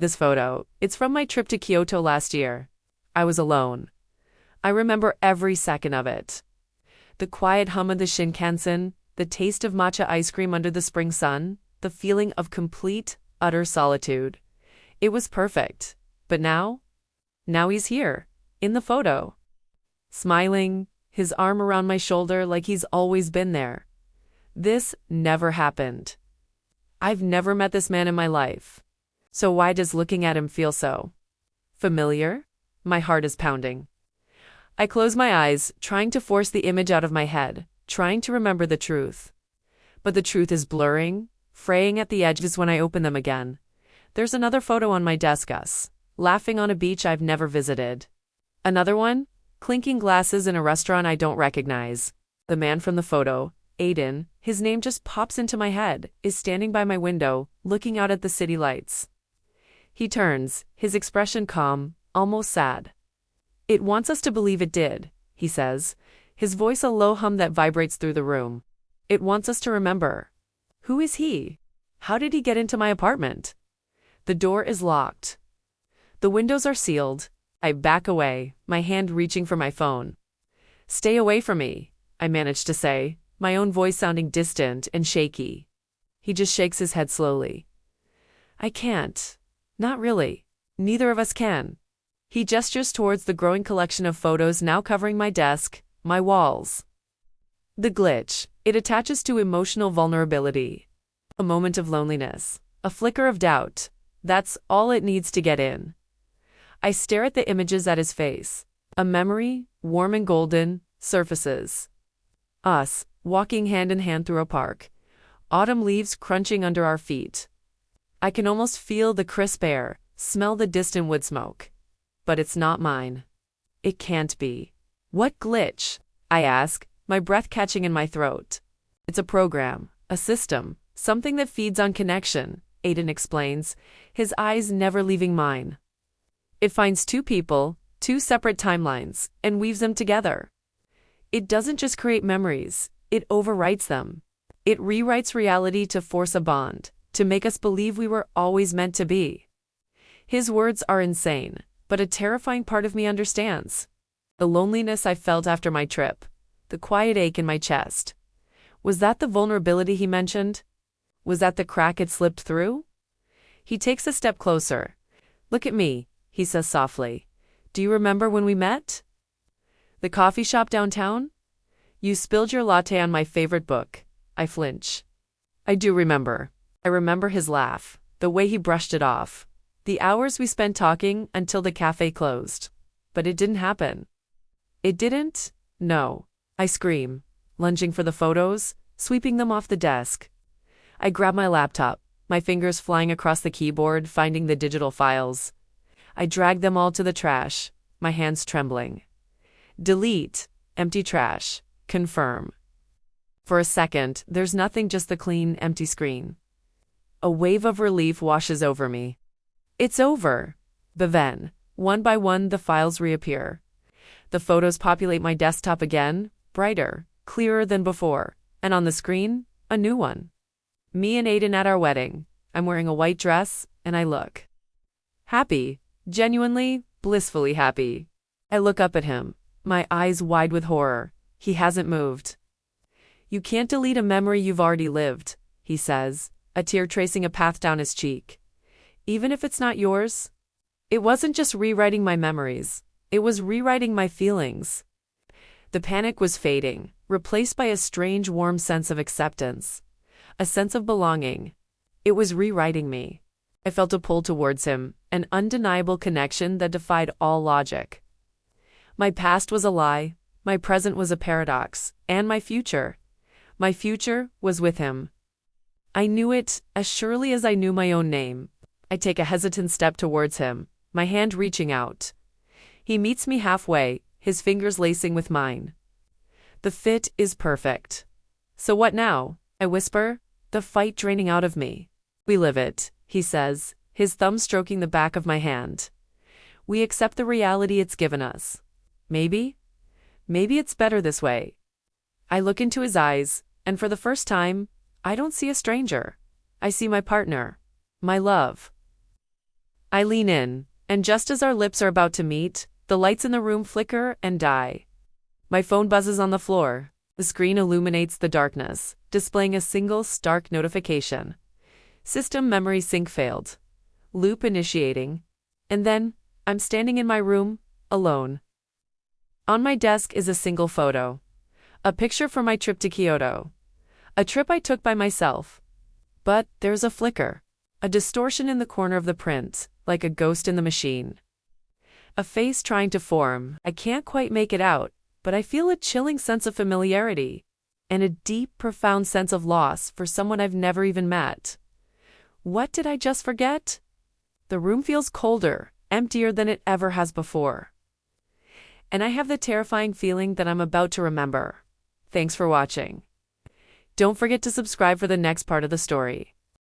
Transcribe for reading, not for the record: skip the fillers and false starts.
This photo, it's from my trip to Kyoto last year. I was alone. I remember every second of it. The quiet hum of the Shinkansen, the taste of matcha ice cream under the spring sun, the feeling of complete, utter solitude. It was perfect. But now? Now he's here, in the photo. Smiling, his arm around my shoulder like he's always been there. This never happened. I've never met this man in my life. So why does looking at him feel so familiar? My heart is pounding. I close my eyes, trying to force the image out of my head, trying to remember the truth. But the truth is blurring, fraying at the edges when I open them again. There's another photo on my desk, us, laughing on a beach I've never visited. Another one, clinking glasses in a restaurant I don't recognize. The man from the photo, Aiden, his name just pops into my head, is standing by my window, looking out at the city lights. He turns, his expression calm, almost sad. It wants us to believe it did, he says, his voice a low hum that vibrates through the room. It wants us to remember. Who is he? How did he get into my apartment? The door is locked. The windows are sealed. I back away, my hand reaching for my phone. Stay away from me, I manage to say, my own voice sounding distant and shaky. He just shakes his head slowly. I can't. Not really. Neither of us can. He gestures towards the growing collection of photos now covering my desk, my walls. The glitch, it attaches to emotional vulnerability. A moment of loneliness, a flicker of doubt. That's all it needs to get in. I stare at the images at his face. A memory, warm and golden, surfaces. Us, walking hand in hand through a park. Autumn leaves crunching under our feet. I can almost feel the crisp air, smell the distant wood smoke. But it's not mine. It can't be. What glitch? I ask, my breath catching in my throat. It's a program, a system, something that feeds on connection, Aiden explains, his eyes never leaving mine. It finds two people, two separate timelines, and weaves them together. It doesn't just create memories, it overwrites them. It rewrites reality to force a bond, to make us believe we were always meant to be. His words are insane, but a terrifying part of me understands. The loneliness I felt after my trip, the quiet ache in my chest. Was that the vulnerability he mentioned? Was that the crack it slipped through? He takes a step closer. Look at me, he says softly. Do you remember when we met? The coffee shop downtown? You spilled your latte on my favorite book. I flinch. I do remember. I remember his laugh, the way he brushed it off. The hours we spent talking until the cafe closed. But it didn't happen. It didn't? No. I scream, lunging for the photos, sweeping them off the desk. I grab my laptop, my fingers flying across the keyboard, finding the digital files. I drag them all to the trash, my hands trembling. Delete, empty trash, confirm. For a second, there's nothing, just the clean, empty screen. A wave of relief washes over me. It's over. But then, one by one, the files reappear. The photos populate my desktop again, brighter, clearer than before, and on the screen, a new one. Me and Aiden at our wedding. I'm wearing a white dress, and I look happy, genuinely, blissfully happy. I look up at him, my eyes wide with horror. He hasn't moved. You can't delete a memory you've already lived, he says, a tear tracing a path down his cheek. Even if it's not yours? It wasn't just rewriting my memories. It was rewriting my feelings. The panic was fading, replaced by a strange warm sense of acceptance. A sense of belonging. It was rewriting me. I felt a pull towards him, an undeniable connection that defied all logic. My past was a lie, my present was a paradox, and my future was with him. I knew it as surely as I knew my own name. I take a hesitant step towards him, my hand reaching out. He meets me halfway, his fingers lacing with mine. The fit is perfect. So what now? I whisper, the fight draining out of me. We live it, he says, his thumb stroking the back of my hand. We accept the reality it's given us. Maybe it's better this way. I look into his eyes, and for the first time, I don't see a stranger. I see my partner. My love. I I lean in, and just as our lips are about to meet, the lights in the room flicker and die. My phone buzzes on the floor. The screen illuminates the darkness, displaying a single stark notification. System memory sync failed. Loop initiating. And then, I'm standing in my room, alone. On my desk is a single photo. A picture from my trip to Kyoto. A trip I took by myself. But there's a flicker. A distortion in the corner of the print, like a ghost in the machine. A face trying to form. I can't quite make it out, but I feel a chilling sense of familiarity. And a deep, profound sense of loss for someone I've never even met. What did I just forget? The room feels colder, emptier than it ever has before. And I have the terrifying feeling that I'm about to remember. Thanks for watching. Don't forget to subscribe for the next part of the story.